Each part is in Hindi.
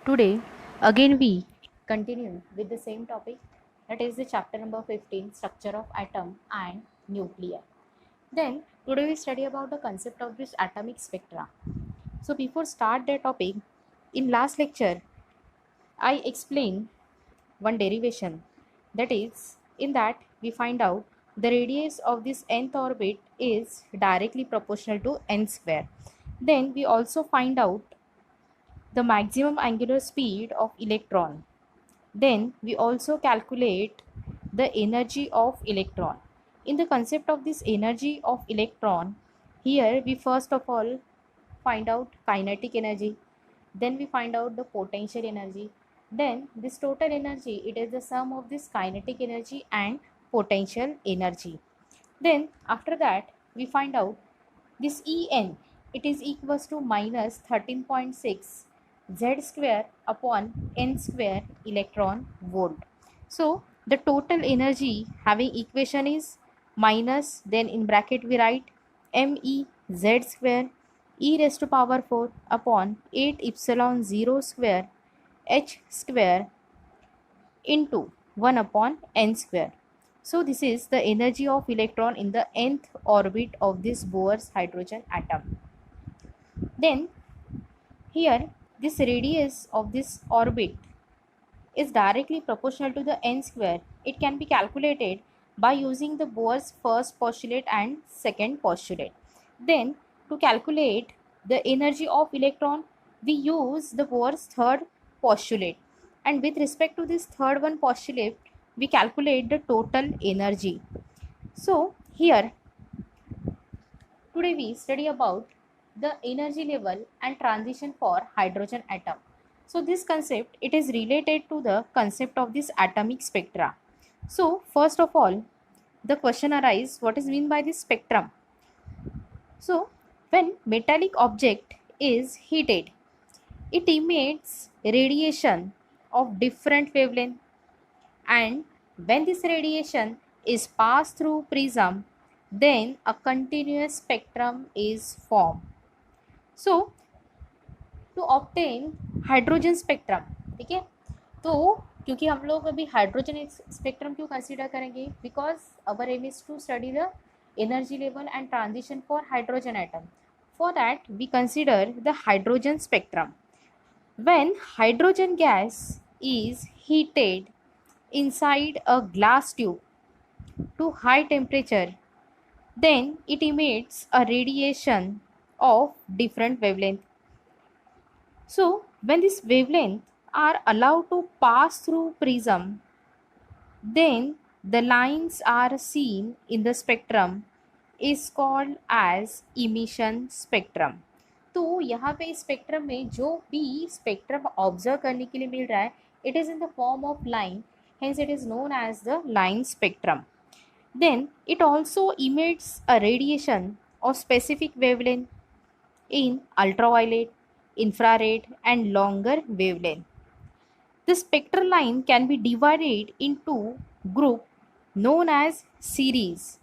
Today, again we continue with the same topic, that is the chapter number 15, structure of atom and nuclei. Then today we study about the concept of this atomic spectra. So before start the topic, in last lecture I explained one derivation, that is in that we find out the radius of this nth orbit is directly proportional to n square. Then we also find out the maximum angular speed of electron. Then we also calculate the energy of electron. In the concept of this energy of electron, here we first of all find out kinetic energy, then we find out the potential energy, then this total energy, it is the sum of this kinetic energy and potential energy. Then after that we find out this En, it is equals to minus 13.6 z square upon n square electron volt. So the total energy having equation is minus, then in bracket we write me z square e raised to power 4 upon 8 epsilon 0 square h square into 1 upon n square. So this is the energy of electron in the nth orbit of this Bohr's hydrogen atom. Then here this radius of this orbit is directly proportional to the n square. It can be calculated by using the Bohr's first postulate and second postulate. Then to calculate the energy of electron, we use the Bohr's third postulate. And with respect to this third one postulate, we calculate the total energy. So here today we study about the energy level and transition for hydrogen atom. So this concept, it is related to the concept of this atomic spectra. So first of all, the question arises, what is mean by this spectrum? So when metallic object is heated, it emits radiation of different wavelength, and when this radiation is passed through prism, then a continuous spectrum is formed. So to obtain hydrogen spectrum, ठीक है। तो क्योंकि हम लोग अभी हाइड्रोजन स्पेक्ट्रम क्यों कंसीडर करेंगे, because our aim is to study the energy level and transition for hydrogen atom. For that we consider the hydrogen spectrum. When hydrogen gas is heated inside a glass tube to high temperature, then it emits a radiation of different wavelength. So when these wavelengths are allowed to pass through prism, then the lines are seen in the spectrum is called as emission spectrum. तो यहाँ पे स्पेक्ट्रम में जो भी स्पेक्ट्रम ऑब्जर्व करने के लिए मिल रहा है, it is in the form of line, hence it is known as the line spectrum. Then it also emits a radiation of specific wavelength in ultraviolet, infrared and longer wavelength. The spectral line can be divided into group known as series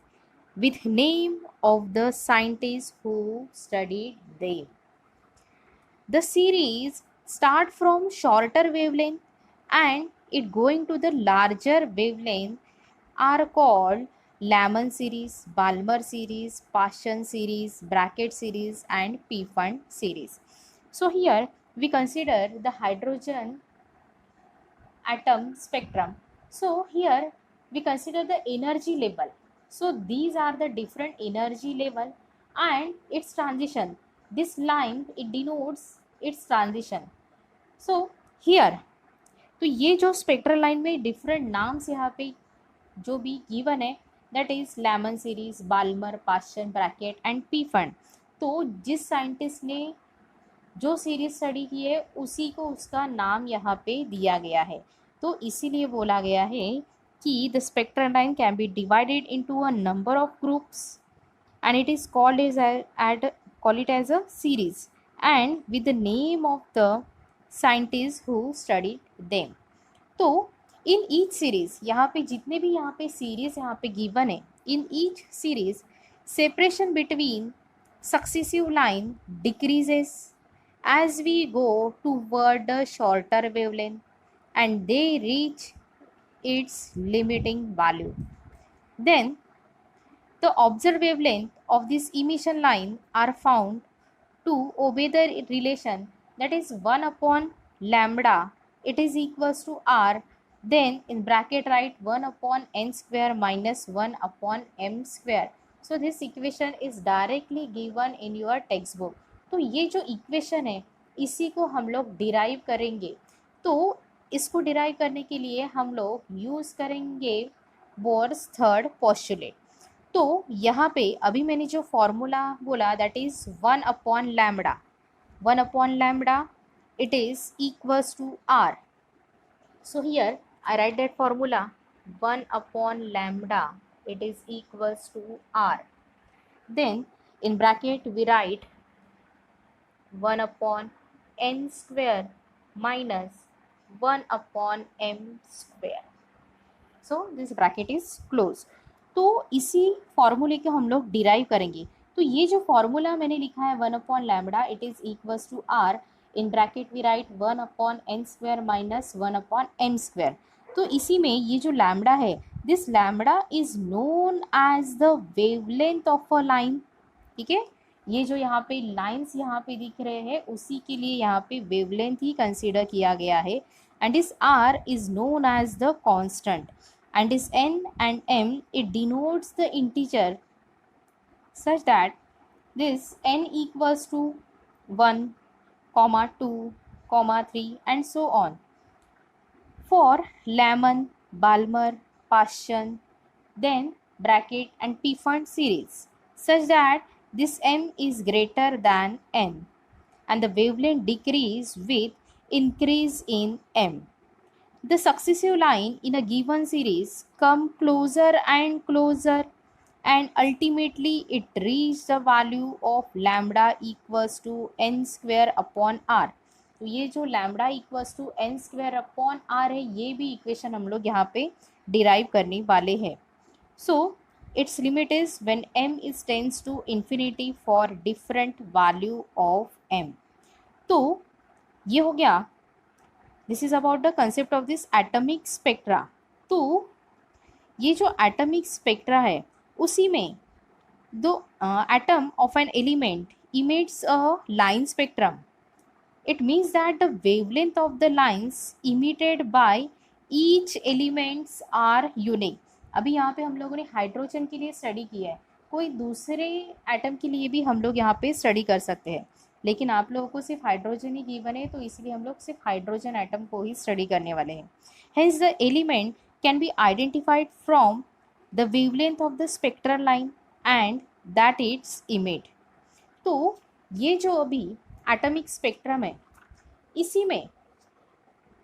with name of the scientists who studied them. The series start from shorter wavelength and it going to the larger wavelength are called Lyman series, Balmer series, Paschen series, Brackett series and Pfund series. So here we consider the hydrogen atom spectrum. So here we consider the energy level. So these are the different energy level and its transition. This line, it denotes its transition. So here, तो ये जो स्पेक्ट्रल लाइन में डिफरेंट नाम्स यहाँ पे जो भी गिवन है, that is Lyman series, Balmer, Paschen, Brackett and Pfund. तो जिस साइंटिस्ट ने जो सीरीज स्टडी की है उसी को उसका नाम यहाँ पे दिया गया है. तो इसीलिए बोला गया है कि the spectral line can be divided into a number of groups and it is called call it as a series and with the name of the scientists who studied them. तो इन ईच सीरीज, यहाँ पे जितने भी यहाँ पे सीरीज यहाँ पे गिवन है, in each series separation between successive line decreases as we go toward the shorter wavelength and they reach its limiting value. Then the observed wavelength of this emission line are found to obey the relation, that is 1 upon lambda, it is equals to r, then in bracket write 1 upon n square minus 1 upon m square. So this equation is directly given in your textbook. तो ये जो इक्वेशन है इसी को हम लोग डिराइव करेंगे. तो इसको डिराइव करने के लिए हम लोग यूज़ करेंगे बोर्स थर्ड पोस्टुलेट. तो यहाँ पे अभी मैंने जो फॉर्मूला बोला that is 1 upon lambda. 1 upon lambda it is equals to r. So here I write that formula 1 upon lambda it is equals to r. Then in bracket we write 1 upon n square minus 1 upon m square. So this bracket is closed. तो इसी फॉर्मूले को हम लोग डिराइव करेंगे. तो ये जो फॉर्मूला मैंने लिखा है 1 upon lambda it is equals to R, in bracket we write 1 upon n square minus 1 upon m square. तो इसी में ये जो लैम्बडा है this lambda is known as the wavelength of a line. ठीक है, ये जो यहाँ पे लाइंस यहाँ पे दिख रहे हैं उसी के लिए यहाँ पे वेवलेंथ ही कंसीडर किया गया है. And this R is known as the constant. And this n and m it denotes the integer such that this n equals to 1, 2, 3 and so on. For Lemon, Balmer, Paschen, then bracket and Pfund series such that this m is greater than n and the wavelength decrease with increase in m. The successive line in a given series come closer and closer and ultimately it reaches the value of lambda equals to n square upon r. तो ये जो lambda equals to n square upon r है ये भी इक्वेशन हम लोग यहाँ पे डिराइव करने वाले हैं. So its limit is when m is tends to infinity for different value of m. तो ये हो गया. This is about the concept of this atomic spectra. तो ये जो एटमिक स्पेक्ट्रा है उसी में दो atom of an element emits a line spectrum. It means that the wavelength of the lines emitted by each elements are unique. अभी यहाँ पे हम लोगों ने हाइड्रोजन के लिए स्टडी किया है, कोई दूसरे एटम के लिए भी हम लोग यहाँ पे स्टडी कर सकते हैं, लेकिन आप लोगों को सिर्फ हाइड्रोजन ही गिवन है तो इसलिए हम लोग सिर्फ हाइड्रोजन एटम को ही स्टडी करने वाले हैं. Hence the element can be identified from the wavelength of the spectral line and that it's emit. तो ये जो अभी एटमिक स्पेक्ट्रम है इसी में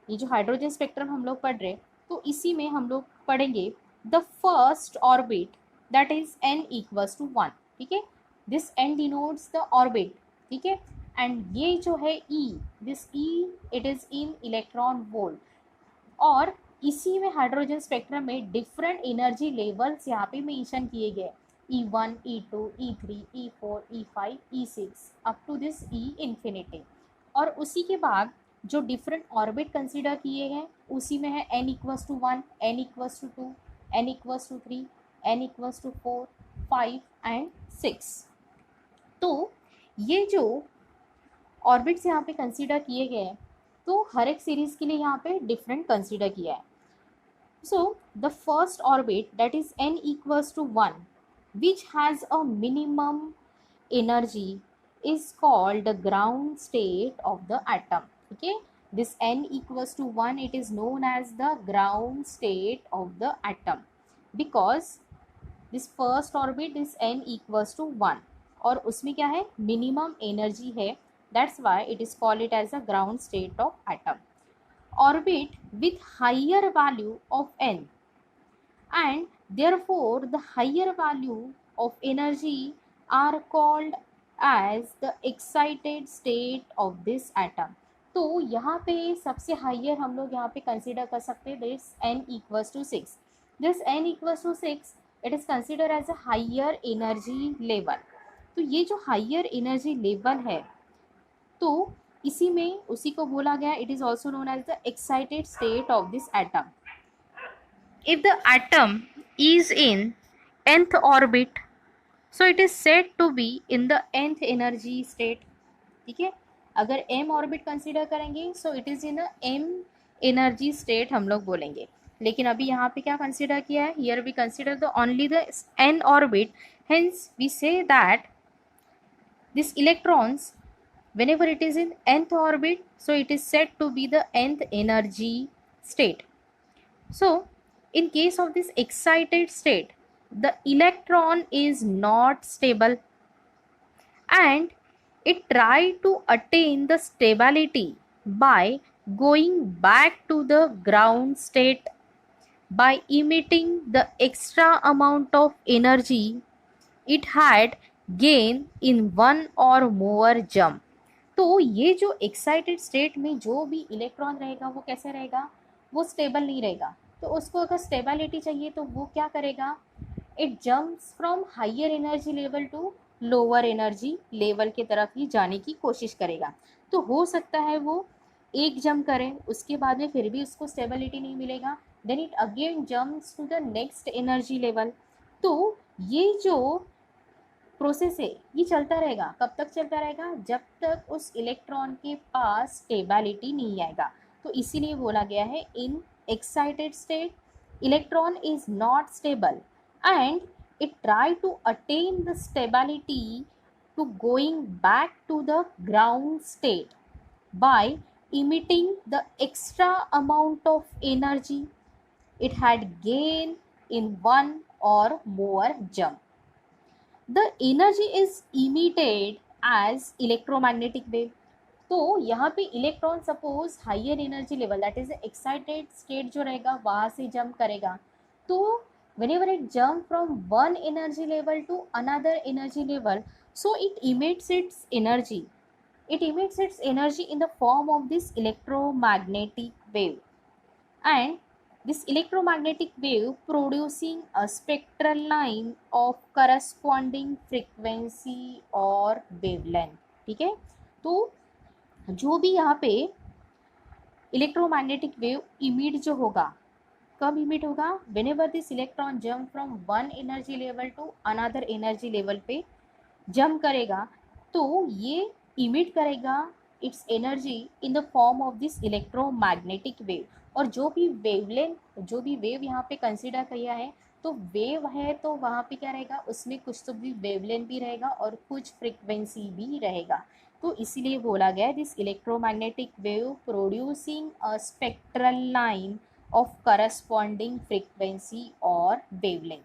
ये जो हाइड्रोजन स्पेक्ट्रम हम लोग पढ़ रहे तो इसी में हम लोग पढ़ेंगे the first orbit that is n equals to 1. ठीक है, this n denotes the orbit. ठीक है, एंड ये जो है E, this E it is in electron volt. और इसी में हाइड्रोजन स्पेक्ट्रम में डिफरेंट एनर्जी लेवल्स यहाँ पे मेंशन किए गए E1, E2, E3, E4, E5, E6 up to this E infinity. और उसी के बाद जो डिफरेंट ऑर्बिट कंसिडर किए हैं उसी में है n equals to 1, n equals to 2, n equals to 3, n equals to 4, 5 and 6. तो ये जो ऑर्बिट्स यहाँ पे कंसीडर किए गए हैं तो हर एक सीरीज़ के लिए यहाँ पे डिफरेंट कंसीडर किया है. So the first orbit that is n equals to 1 which has a minimum energy is called the ground state of the atom. ठीक है, this n equals to 1 it is known as the ground state of the atom because this first orbit is n equals to 1 और उसमें क्या है मिनिमम एनर्जी है. That's why it is called it as a ground state of atom. Orbit with higher value of n and therefore the higher value of energy are called as the excited state of this atom. तो यहाँ पे सबसे हायर हम लोग यहाँ पे कंसिडर कर सकते हैं this n equals to 6. This n equals to 6 it is consider as a higher energy level. तो ये जो हायर एनर्जी लेवल है तो इसी में उसी को बोला गया, it is also known as the excited state of this atom. If the atom is in nth orbit, so it is said to be in the nth energy state. ठीक है, अगर m ऑर्बिट कंसीडर करेंगे so it is in m energy state हम लोग बोलेंगे. लेकिन अभी यहाँ पे क्या कंसीडर किया है, here we consider the only the n orbit, hence we say that this electrons whenever it is in nth orbit, so it is said to be the nth energy state. So in case of this excited state, the electron is not stable and it try to attain the stability by going back to the ground state by emitting the extra amount of energy it had gained in one or more jump. तो ये जो एक्साइटेड स्टेट में जो भी इलेक्ट्रॉन रहेगा वो कैसे रहेगा, वो स्टेबल नहीं रहेगा. तो उसको अगर स्टेबिलिटी चाहिए तो वो क्या करेगा, it jumps from higher energy level to lower energy level की तरफ ही जाने की कोशिश करेगा. तो हो सकता है वो एक जंप करे, उसके बाद में फिर भी उसको स्टेबिलिटी नहीं मिलेगा, then it again jumps to the next energy level. तो ये जो प्रोसेस है ये चलता रहेगा. कब तक चलता रहेगा, जब तक उस इलेक्ट्रॉन के पास स्टेबिलिटी नहीं आएगा. तो इसीलिए बोला गया है in excited state electron is not stable and it try to attain the stability to going back to the ground state by emitting the extra amount of energy it had gained in one or more jump. The energy is emitted as electromagnetic wave. तो यहाँ पे electron suppose higher energy level that is excited state जो रहेगा वहाँ से जंप करेगा. तो whenever it jump from one energy level to another energy level, so it emits its energy. It emits its energy in the form of this electromagnetic wave, and this electromagnetic wave producing a spectral line of corresponding frequency or wavelength. ठीक है, तो जो भी यहाँ पे इलेक्ट्रोमैग्नेटिक वेव इमिट जो होगा, कब इमिट होगा, whenever this electron jump from one energy level to another energy level पे जंप करेगा, तो ये इमिट करेगा it's energy in the form of this electromagnetic wave. और जो भी वेवलेंथ, जो भी वेव यहाँ पे कंसीडर किया है, तो वेव है तो वहाँ पे क्या रहेगा, उसमें कुछ तो भी वेवलेंथ भी रहेगा और कुछ फ्रिक्वेंसी भी रहेगा. तो इसीलिए बोला गया this electromagnetic wave producing a spectral line of corresponding frequency और वेवलेंथ.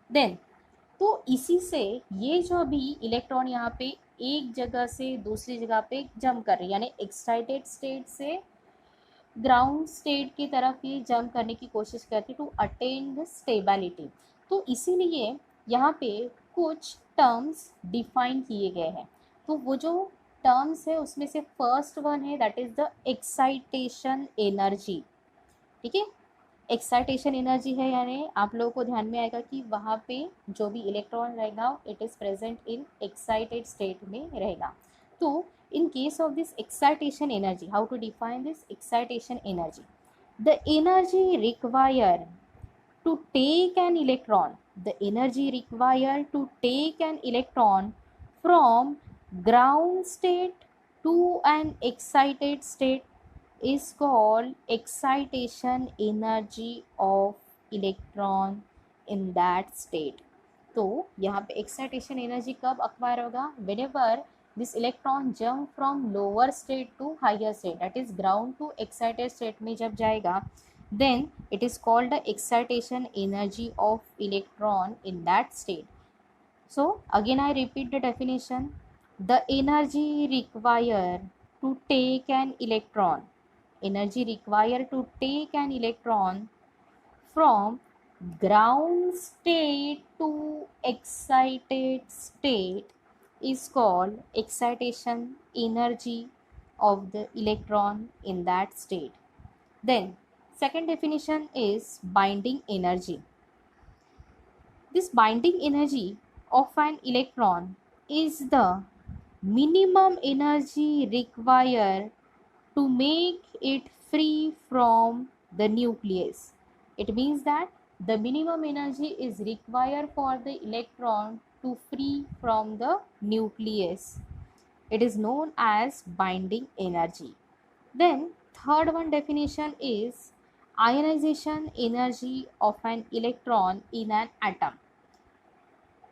देन तो इसी से ये जो भी इलेक्ट्रॉन यहाँ पे एक जगह से दूसरी जगह पे जंप कर रही है, यानी एक्साइटेड स्टेट से ग्राउंड स्टेट की तरफ ये जंप करने की कोशिश करती टू अटेन द स्टेबिलिटी. तो इसीलिए यहाँ पे कुछ टर्म्स डिफाइन किए गए हैं. तो वो जो टर्म्स है उसमें से फर्स्ट वन है that is the excitation energy. ठीक है, एक्साइटेशन एनर्जी है, यानी आप लोगों को ध्यान में आएगा कि वहाँ पे जो भी इलेक्ट्रॉन रहेगा it is present in excited state में रहेगा. तो in case of this excitation energy, how to define this excitation energy, the energy required to take an electron, the energy required to take an electron from ground state to an excited state is called excitation energy of electron in that state. तो यहाँ पे excitation energy कब acquire होगा, whenever this electron jump from lower state to higher state, that is ground to excited state में जब जाएगा, then it is called the excitation energy of electron in that state. So again I repeat the definition, the energy required to take an electron, energy required to take an electron from ground state to excited state is called excitation energy of the electron in that state. Then second definition is binding energy. This binding energy of an electron is the minimum energy required to make it free from the nucleus. It means that the minimum energy is required for the electron to free from the nucleus. It is known as binding energy. Then third one definition is ionization energy of an electron in an atom.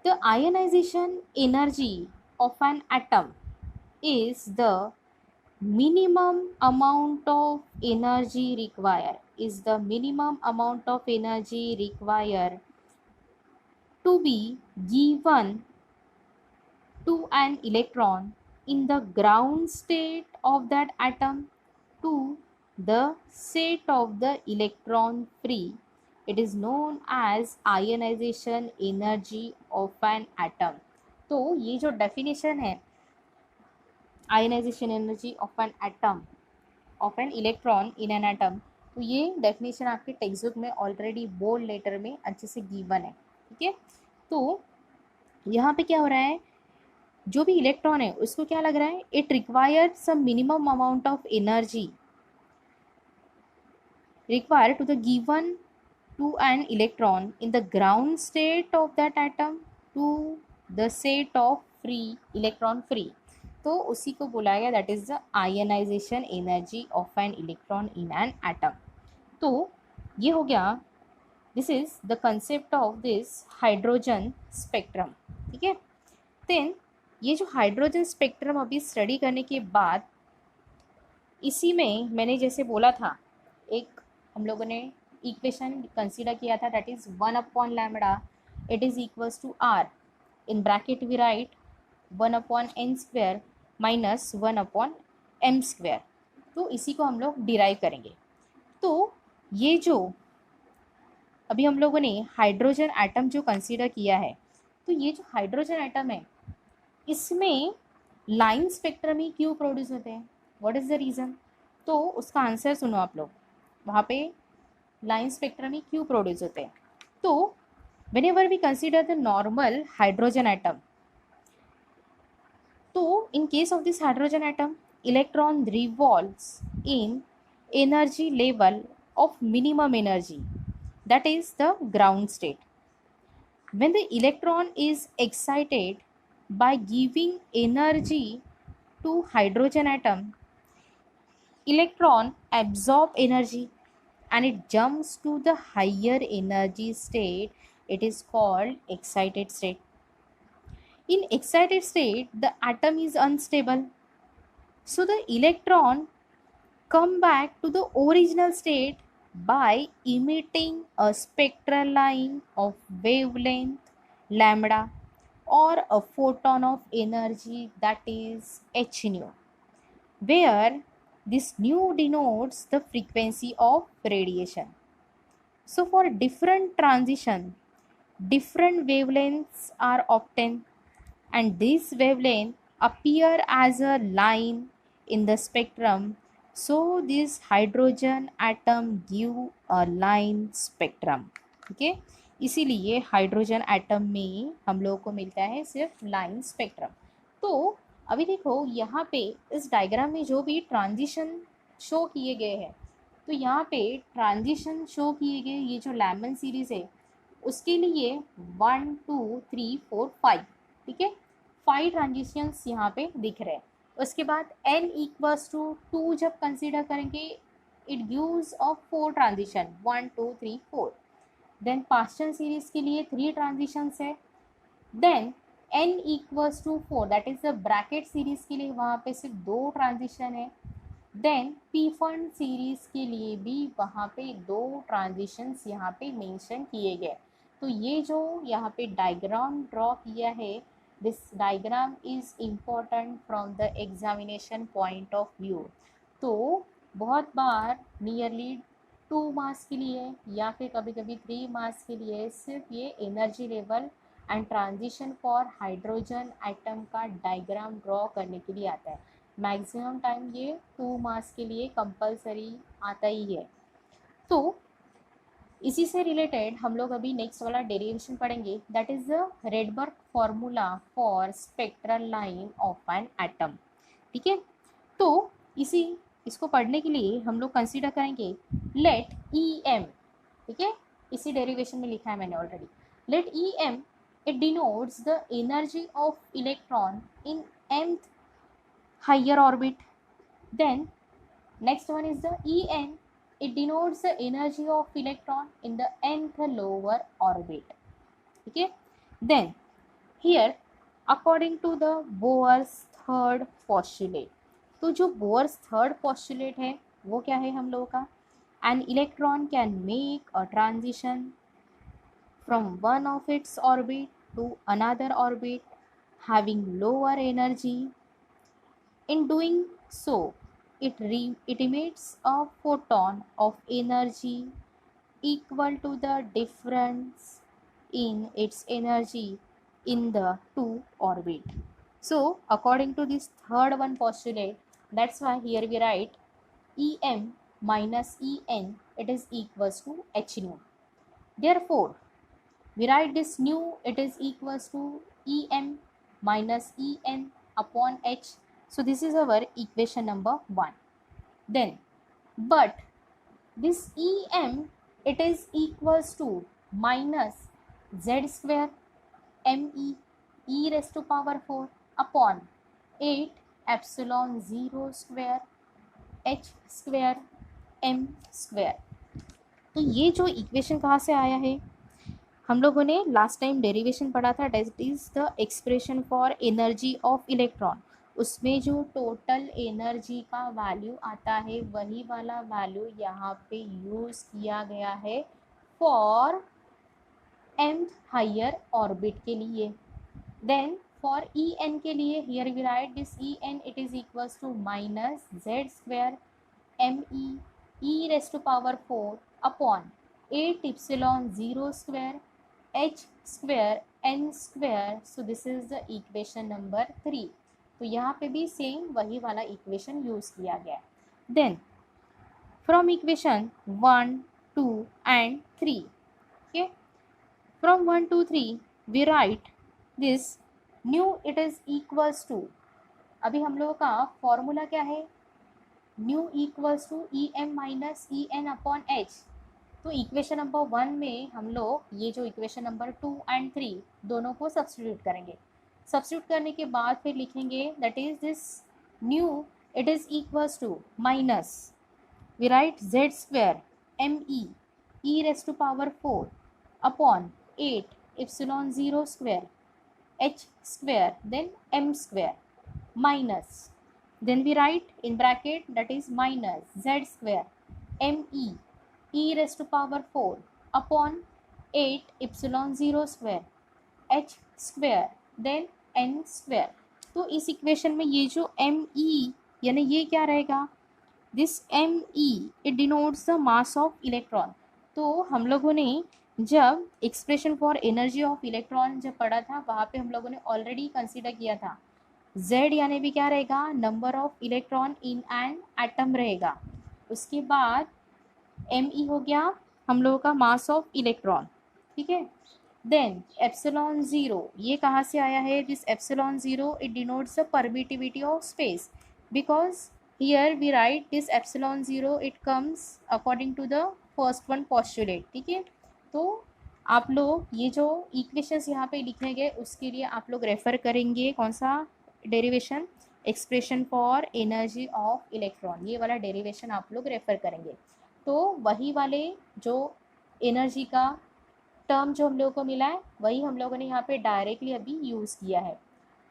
The ionization energy of an atom is the minimum amount of energy required to be given to an electron in the ground state of that atom to the state of the electron free. It is known as ionization energy of an atom. तो ये जो definition है ionization energy of an atom of an electron in an atom, तो ये definition आपके टेक्स्ट बुक में ऑलरेडी बोल्ड लेटर में अच्छे से गिवन है. ठीक है, तो यहाँ पे क्या हो रहा है, जो भी इलेक्ट्रॉन है उसको क्या लग रहा है, it require some minimum amount of energy required to the given to an electron in the ground state of that atom to the state of free electron free. तो उसी को बोला गया that is the ionization energy of an electron in an atom. तो ये हो गया, this is the concept of this hydrogen spectrum. ठीक है, देन ये जो हाइड्रोजन स्पेक्ट्रम अभी स्टडी करने के बाद इसी में मैंने जैसे बोला था, एक हम लोगों ने इक्वेशन कंसीडर किया था that is 1/λ it is equals to R, in bracket we write 1/n² minus 1/m². तो इसी को हम लोग डिराइव करेंगे. तो ये जो अभी हम लोगों ने हाइड्रोजन एटम जो कंसीडर किया है, तो ये जो हाइड्रोजन एटम है इसमें लाइन स्पेक्ट्रम ही क्यों प्रोड्यूस होते हैं, व्हाट इज़ द रीज़न. तो उसका आंसर सुनो आप लोग, वहाँ पे लाइन स्पेक्ट्रम ही क्यों प्रोड्यूस होते हैं. तो whenever we consider the normal hydrogen atom, तो in case of this hydrogen atom, electron revolves in energy level of minimum energy, that is the ground state. When the electron is excited by giving energy to hydrogen atom, electron absorb energy and it jumps to the higher energy state. It is called excited state. In excited state, the atom is unstable. So the electron come back to the original state by emitting a spectral line of wavelength lambda or a photon of energy that is h nu, where this nu denotes the frequency of radiation. So for different transition, different wavelengths are obtained, and this wavelength appear as a line in the spectrum. So this hydrogen atom give a line spectrum. Okay, इसीलिए हाइड्रोजन एटम में हम लोगों को मिलता है सिर्फ लाइन स्पेक्ट्रम. तो अभी देखो यहाँ पे इस डायग्राम में जो भी ट्रांजिशन शो किए गए हैं, तो यहाँ पे ट्रांजिशन शो किए गए ये जो लैमन सीरीज है उसके लिए 1 2 3 4 5, ठीक है, 5 ट्रांजिशंस यहाँ पे दिख रहे हैं. उसके बाद n इक्वल्स टू 2 जब कंसीडर करेंगे it gives off 4 transition 1 2 3 4. Then Paschen series के लिए 3 ट्रांजिशंस है. Then n equals to 4 that is the Brackett series के लिए वहाँ पे सिर्फ 2 ट्रांजिशन है. देन पी फंड सीरीज के लिए भी वहाँ पे 2 ट्रांजिशंस यहाँ पे मेंशन किए गए. तो ये जो यहाँ पे डायग्राम ड्रॉ किया है, this diagram is important from the examination point of view. तो बहुत बार नियरली 2 मार्क्स के लिए या फिर कभी कभी 3 मार्क्स के लिए सिर्फ ये energy level and transition for hydrogen atom का डायग्राम ड्रॉ करने के लिए आता है. मैक्सिमम टाइम ये 2 मार्क्स के लिए कंपलसरी आता ही है. तो इसी से रिलेटेड हम लोग अभी नेक्स्ट वाला डेरिवेशन पढ़ेंगे, that is the Rydberg formula for spectral line of an atom. ठीक है, तो इसको पढ़ने के लिए हम लोग कंसीडर करेंगे लेट ई एम। ठीक है, इसी डेरिवेशन में लिखा है मैंने already, let E M it denotes the energy of electron in mth higher orbit. Then next one is the En, it denotes the energy of electron in the nth lower orbit. Okay, then here according to the Bohr's third postulate, तो जो Bohr's third postulate है वो क्या है हम लोगों का, an electron can make a transition from one of its orbit to another orbit having lower energy. In doing so, it emits a photon of energy equal to the difference in its energy in the two orbit. So according to this third one postulate, that's why here we write Em minus En, it is equals to h nu. Therefore we write this nu, it is equals to Em minus En upon h. So this is our equation number 1. Then but this Em, it is equals to minus z square me e raised to power 4 upon 8 epsilon 0 square h square m square. तो ये जो इक्वेशन कहाँ से आया है, हम लोगों ने लास्ट टाइम डेरिवेशन पढ़ा था, that is the expression for energy of electron. उसमें जो टोटल एनर्जी का वैल्यू आता है वही वाला वैल्यू यहाँ पे यूज़ किया गया है फॉर mth हायर ऑर्बिट के लिए। देन फॉर En के लिए here we write this En, it is equals to minus Z square me e raised to power 4 upon 8 epsilon 0 square h square n square. So this is the equation number 3. तो यहाँ पे भी सेम वही वाला इक्वेशन यूज़ किया गया है. Then from equation 1, 2 and 3, okay, from 1 to 3 we write this nu, it is equals to, अभी हम लोगों का फॉर्मूला क्या है, nu equals to E M minus E N upon H. तो इक्वेशन नंबर 1 में हम लोग ये जो इक्वेशन नंबर 2 एंड 3 दोनों को सब्स्टिट्यूट करेंगे. सब्स्टिट्यूट करने के बाद फिर लिखेंगे that is this nu, it is equals to minus, we write Z square M E raise to power 4 upon 8 epsilon 0 square h square then m square minus, then we write in bracket that is minus z square me e raised to power 4 upon 8 epsilon 0 square h square then n square. तो इस इक्वेशन में ये जो me यानी ये क्या रहेगा, this me it denotes the mass of electron. तो हम लोगों ने जब expression for energy of electron जब पढ़ा था वहाँ पे हम लोगों ने ऑलरेडी कंसीडर किया था z यानी भी क्या रहेगा, number of electron in an atom रहेगा. उसके बाद me हो गया हम लोगों का मास ऑफ इलेक्ट्रॉन. ठीक है, देन एप्सिलॉन 0, ये कहाँ से आया है, this epsilon 0 it denotes the permittivity of space, because here we write this epsilon 0 it comes according to the first one postulate. ठीक है, तो आप लोग ये जो इक्वेशंस यहाँ पे लिखे गए उसके लिए आप लोग रेफ़र करेंगे कौन सा derivation, expression for energy of electron, ये वाला डेरिवेशन आप लोग रेफ़र करेंगे. तो वही वाले जो एनर्जी का टर्म जो हम लोगों को मिला है वही हम लोगों ने यहाँ पे डायरेक्टली अभी यूज़ किया है.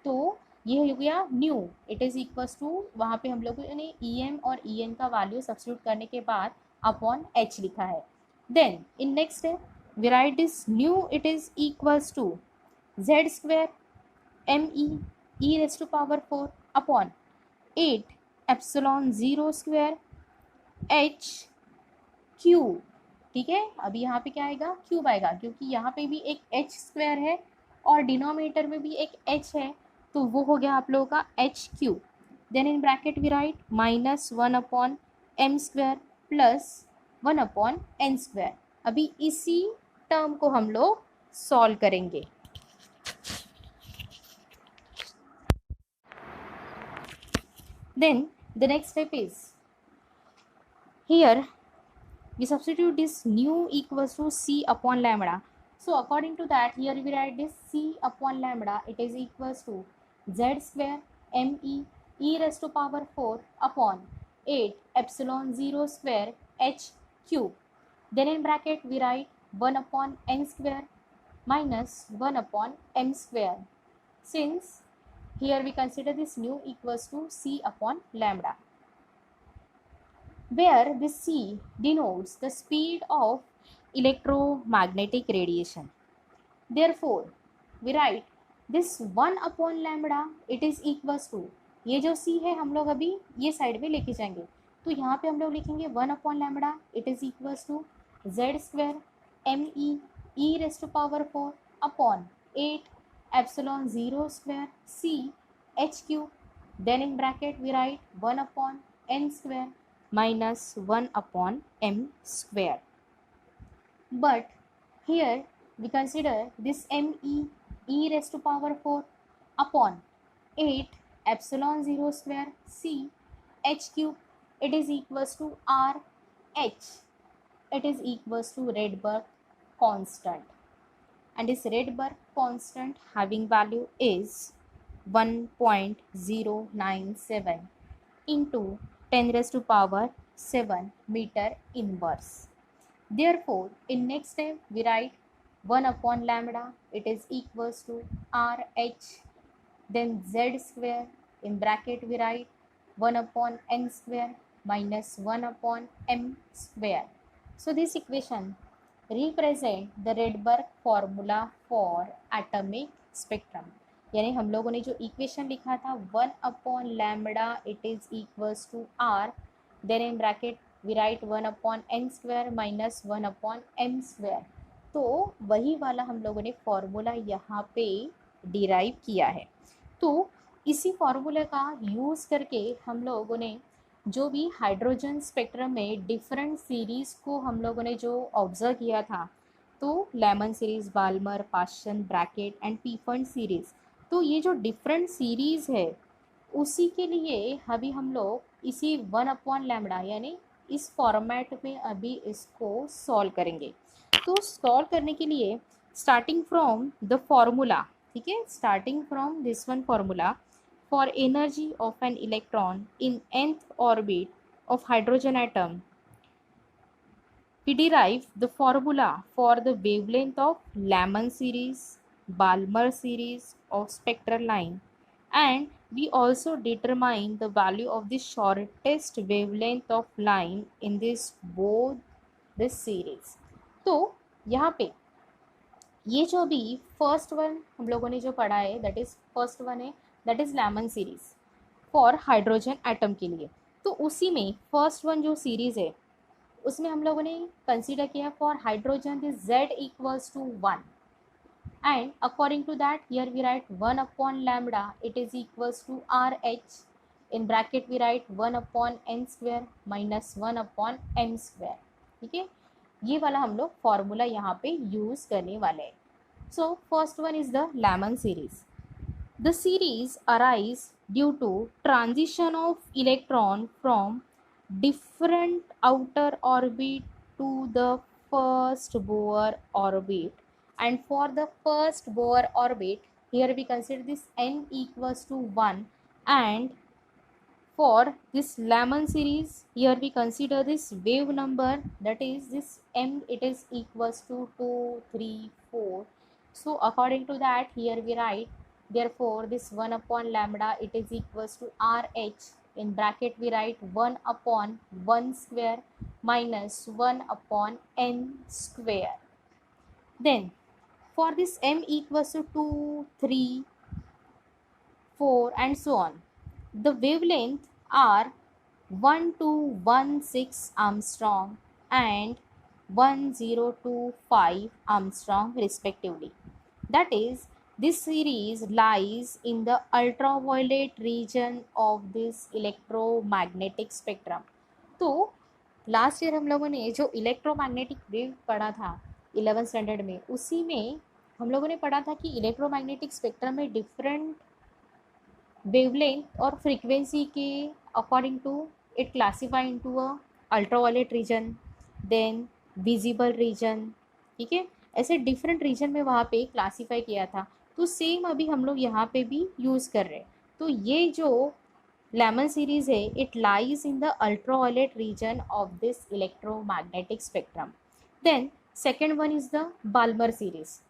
तो ये हो गया nu, it is equals to, वहाँ पे हम लोगों ने ई एम और ई एन का वैल्यू सब्स्टिट्यूट करने के बाद अपॉन एच लिखा है. Then in next we write this new, it is equals to z square me e raised to power 4 upon 8 epsilon 0 square h cube. ठीक है, अभी यहाँ पे क्या आएगा, क्यूब आएगा, क्योंकि यहाँ पे भी एक h स्क्वायर है और डिनोमिनेटर में भी एक h है, तो वो हो गया आप लोगों का h cube. Then in bracket we write minus 1 upon m square plus 1 upon n square. अभी इसी टर्म को हम लोग सॉल्व करेंगे. Then the next step is, here we substitute this nu equals to c upon lambda. So according to that, here we write this c upon lambda, it is equals to z square me e raised to power 4 upon 8 epsilon 0 square h cube. Then in bracket we write 1 upon n square minus 1 upon m square. Since here we consider this nu equals to c upon lambda, where this c denotes the speed of electromagnetic radiation. Therefore, we write this 1 upon lambda, it is equals to, ये जो c है हम लोग अभी ये साइड में लेके जाएंगे, तो यहाँ पे हम लोग लिखेंगे 1 upon lambda, it is equals to z square me e raised to power 4 upon 8 epsilon 0 square c h cube. Then in bracket we write 1 upon n square minus 1 upon m square. But here we consider this me e raised to power 4 upon 8 epsilon 0 square c h cube, it is equals to r h, it is equals to Rydberg constant, and this Rydberg constant having value is 1.097 into 10 raised to power 7 meter inverse. Therefore, in next step we write 1 upon lambda, it is equals to RH, then z square, in bracket we write 1 upon n square minus 1 upon m square. So this equation represent the Rydberg formula for atomic spectrum. यानी हम लोगों ने जो इक्वेशन लिखा था 1 upon lambda it is equals to r, then in bracket we write 1 upon n square minus 1 upon m square. तो वही वाला हम लोगों ने फॉर्मूला यहाँ पे डिराइव किया है. तो इसी फॉर्मूला का यूज़ करके हम लोगों ने जो भी हाइड्रोजन स्पेक्ट्रम में डिफरेंट सीरीज़ को हम लोगों ने जो ऑब्जर्व किया था, तो Lyman series, Balmer, Paschen, Brackett and Pfund series, तो ये जो डिफरेंट सीरीज़ है उसी के लिए अभी हम लोग इसी 1 अपॉन लैम्डा यानी इस फॉर्मेट में अभी इसको सॉल्व करेंगे. तो सॉल्व करने के लिए स्टार्टिंग फ्रॉम द फॉर्मूला, ठीक है, starting from this one formula for energy of an electron in nth orbit of hydrogen atom, we derive the formula for the wavelength of Lyman series, Balmer series of spectral line, and we also determine the value of the shortest wavelength of line in this both this series. तो यहाँ पे ये जो भी फर्स्ट वन हम लोगों ने जो पढ़ा है दैट इज फर्स्ट वन है, that is Lyman series for hydrogen atom के लिए. तो उसी में फर्स्ट वन जो सीरीज है उसमें हम लोगों ने कंसीडर किया for hydrogen this z equals to 1, and according to that here we write 1 upon lambda it is equals to R H, in bracket we write 1 upon N square minus 1 upon M square. ठीक है, ये वाला हम लोग फॉर्मूला यहाँ पे यूज़ करने वाले हैं. So first one is the Lyman series. The series arise due to transition of electron from different outer orbit to the first Bohr orbit, and for the first Bohr orbit here we consider this n equals to 1, and for this Lyman series here we consider this wave number, that is this m, it is equals to 2 3 4. So according to that here we write, therefore this 1 upon lambda it is equals to RH, in bracket we write 1 upon 1 square minus 1 upon n square. Then for this m equals to 2 3 4 and so on, the wavelength are 1216 Armstrong and 1025 Armstrong respectively. That is, this series lies in the ultraviolet region of this electromagnetic spectrum. तो लास्ट ईयर हम लोगों ने जो इलेक्ट्रोमैग्नेटिक वेव पढ़ा था 11th स्टैंडर्ड में, उसी में हम लोगों ने पढ़ा था कि इलेक्ट्रोमैग्नेटिक स्पेक्ट्रम में डिफरेंट वेवलेंथ और फ्रीक्वेंसी के according to it classify into a ultraviolet region, then visible region, ठीक है, ऐसे डिफरेंट रीजन में वहाँ पे क्लासीफाई किया था। तो सेम अभी हम लोग यहाँ पे भी यूज़ कर रहे हैं। तो ये जो लेमन सीरीज है, it lies in the ultraviolet region of this electromagnetic spectrum. Then second one is the Balmer series.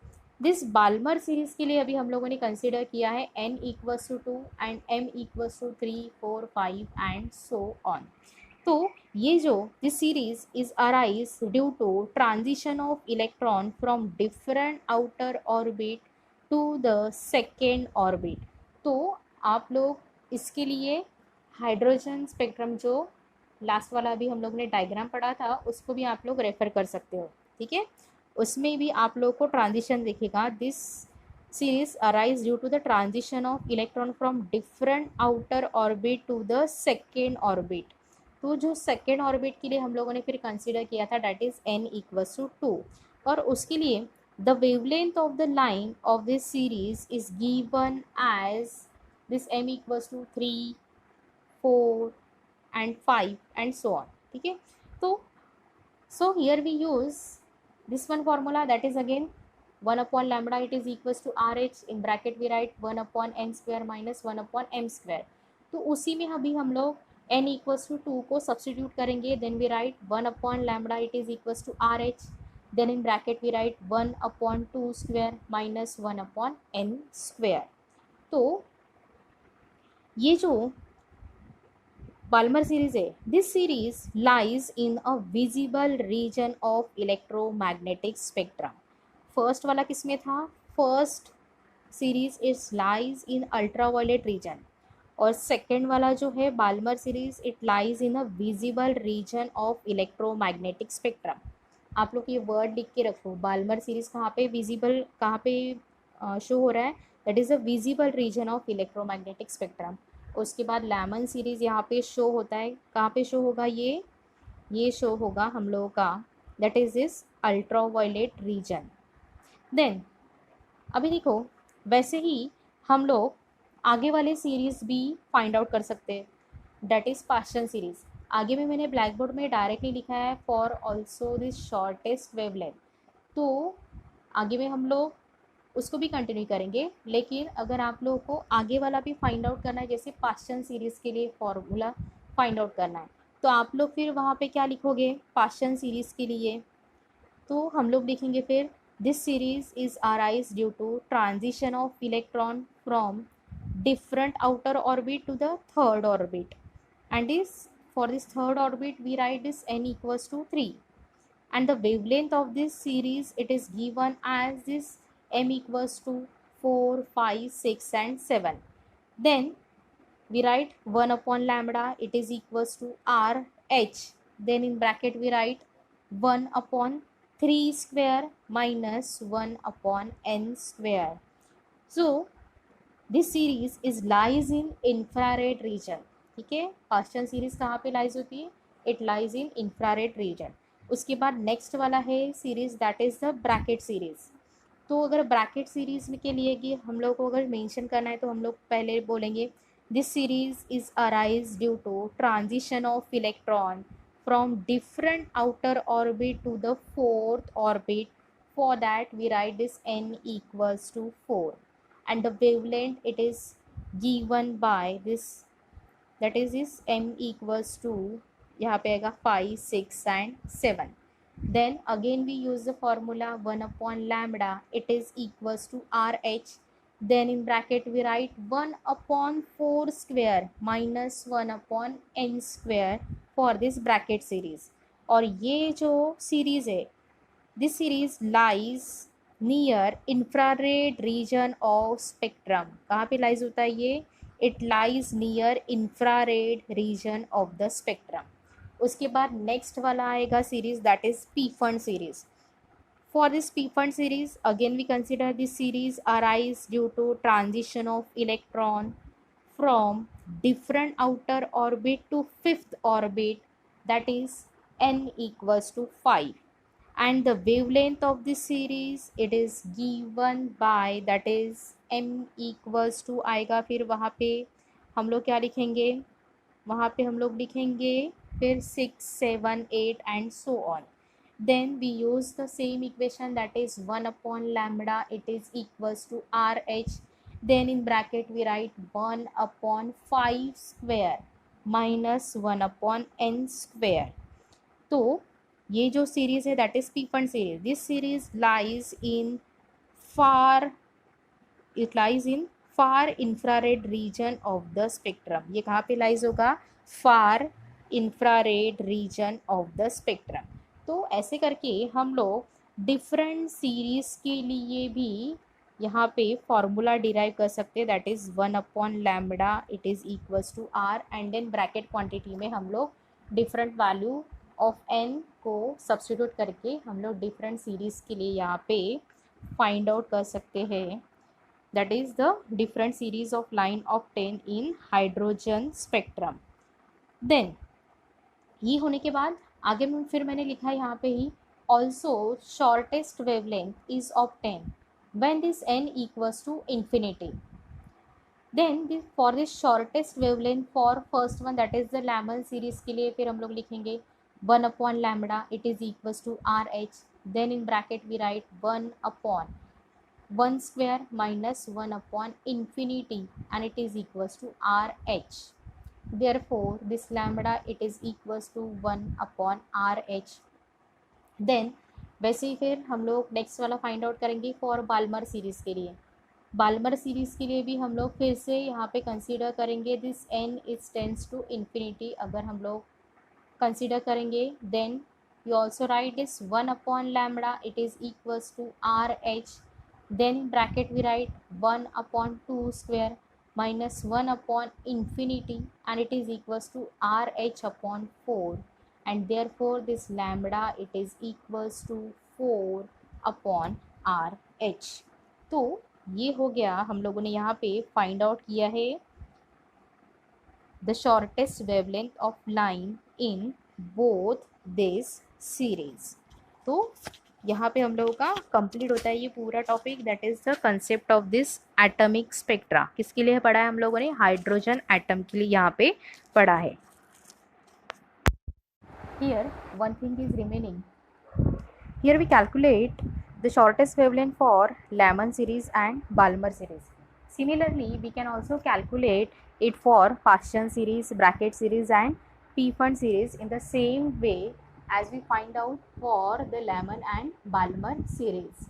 This Balmer series के लिए अभी हम लोगों ने कंसिडर किया है n equals to 2 and m equals to 3, 4, 5 and so on. तो ये जो this series is arise due to transition of electron from different outer orbit to the second orbit. तो आप लोग इसके लिए हाइड्रोजन स्पेक्ट्रम जो लास्ट वाला भी हम लोग ने डायग्राम पढ़ा था, उसको भी आप लोग रेफर कर सकते हो, ठीक है। उसमें भी आप लोग को ट्रांजिशन दिखेगा। This series arise due to the transition of electron from different outer orbit to the second orbit. तो जो सेकेंड ऑर्बिट के लिए हम लोगों ने फिर कंसिडर किया था, that is n equals to 2, और उसके लिए the wavelength of the line of this series is given as this m equals to 3, 4 and 5 and so on, ठीक है। so here we use this one formula, that is again 1 upon lambda, it is equals to RH, in bracket we write 1 upon n square minus 1 upon m square। तो उसी में अभी हम लोग n equals to 2 को सब्सटीट्यूट करेंगे, then we write 1 upon lambda, it is equals to RH, then in bracket we write 1 upon 2 square minus 1 upon n square। तो ये जो बाल्मर सीरीज है, this series lies in a visible region of electromagnetic spectrum. First वाला किसमें था? First series is lies in ultraviolet region, और सेकेंड वाला जो है Balmer series, it lies in a visible region of electromagnetic spectrum. आप लोग ये वर्ड लिख के रखो, बाल्मर सीरीज कहाँ पे विजिबल, कहाँ पे शो हो रहा है, that is a visible region of electromagnetic spectrum. उसके बाद लेमन सीरीज यहाँ पे शो होता है, कहाँ पे शो होगा, ये शो होगा हम लोगों का, that is is ultraviolet region. Then अभी देखो, वैसे ही हम लोग आगे वाले सीरीज भी फाइंड आउट कर सकते हैं, दैट इज पास्टन सीरीज। आगे में मैंने ब्लैक बोर्ड में डायरेक्टली लिखा है for also this shortest wavelength. तो आगे में हम लोग उसको भी कंटिन्यू करेंगे, लेकिन अगर आप लोगों को आगे वाला भी फाइंड आउट करना है, जैसे पास्टन सीरीज़ के लिए फॉर्मूला फाइंड आउट करना है, तो आप लोग फिर वहाँ पे क्या लिखोगे पास्टन सीरीज़ के लिए? तो हम लोग लिखेंगे फिर this series is arise due to transition of electron from different outer orbit to the third orbit, and is for this third orbit we write this n equals to 3, and the wavelength of this series, it is given as this m equals to 4, 5, 6 and 7. Then we write 1 upon lambda, it is equals to RH, then in bracket we write 1 upon 3 square minus 1 upon n square. So this series is lies in infrared reason, ठीक है। पास्टन सीरीज कहाँ पे लाइज होती है? It lies in infrared reason. उसके बाद नेक्स्ट वाला है series, that is the Brackett series. तो अगर ब्रैकेट सीरीज के लिए कि हम लोग को अगर मेंशन करना है, तो हम लोग पहले बोलेंगे this series is arise due to transition of electron from different outer orbit to the fourth orbit, for that we write this n equals to 4, and the wavelength it is given by this, that is m equals to यहाँ पे आएगा 5, 6 and 7. Then again we use the formula 1 upon lambda, it is equals to RH, then in bracket we write 1 upon 4 square minus 1 upon n square for this bracket series। और ये जो सीरीज है, this series lies near infrared region of spectrum. कहाँ पे लाइज होता है ये? It lies near infrared region of the spectrum. उसके बाद नेक्स्ट वाला आएगा series, that is Pfund series. For this Pfund series again we consider this series arise due to transition of electron from different outer orbit to fifth orbit, that is n equals to 5, and the wavelength of this series it is given by, that is m equals to आएगा, फिर वहाँ पे हम लोग क्या लिखेंगे, वहाँ पे हम लोग लिखेंगे फिर 6, 7, 8 and so on. Then we use the same equation, that is 1 upon lambda it is equals to RH. Then in bracket we write 1 upon 5 square minus 1 upon n square. तो ये जो सीरीज है that is Pfund series. This series lies in far, it lies in far infrared region of the spectrum. ये कहाँ पे लाइज होगा, far infrared region of the spectrum. तो ऐसे करके हम लोग डिफरेंट सीरीज के लिए भी यहाँ पे फॉर्मूला डिराइव कर सकते हैं, that is 1 upon lambda it is equals to R, and then bracket quantity में हम लोग डिफरेंट वैल्यू ऑफ n को सब्स्टिट्यूट करके हम लोग डिफरेंट सीरीज़ के लिए यहाँ पे फाइंड आउट कर सकते हैं, that is the different series of line of 10 in hydrogen spectrum. Then ये होने के बाद आगे में फिर मैंने लिखा है यहाँ पे ही, also shortest wavelength is obtain when this n equals to infinity. Then for this shortest wavelength for first one, that is the Lamel series के लिए फिर हम लोग लिखेंगे 1 upon lambda it is equals to RH. Then in bracket we write 1 upon 1 square minus 1 upon infinity and it is equals to RH. Therefore this lambda it is equals to 1 upon RH. Then वैसे ही फिर हम लोग नेक्स्ट वाला फाइंड आउट करेंगे फॉर बाल्मर सीरीज़ के लिए. बाल्मर सीरीज़ के लिए भी हम लोग फिर से यहाँ पे कंसीडर करेंगे this n is tends to infinity. अगर हम लोग कंसीडर करेंगे then you also write this 1 upon lambda it is equals to RH. Then bracket we write 1 upon 2 square minus 1 upon infinity and it is equals to RH upon 4, and therefore this lambda it is equals to 4 upon RH. तो ये हो गया, हम लोगों ने यहाँ पे फाइंड आउट किया है the shortest wavelength of line in both this series. तो यहाँ पे हम लोगों का कंप्लीट होता है ये पूरा topic, that is the concept of this atomic spectra. किसके लिए पढ़ा है हम लोगों ने, हाइड्रोजन एटम के लिए यहाँ पे पढ़ा है. Here one thing is remaining. Here we calculate the shortest wavelength for Lamon series and Balmer series. Similarly, we can also calculate it for Paschen series, bracket series and Pfund series in the same way as we find out for the Lamon and Balmer series.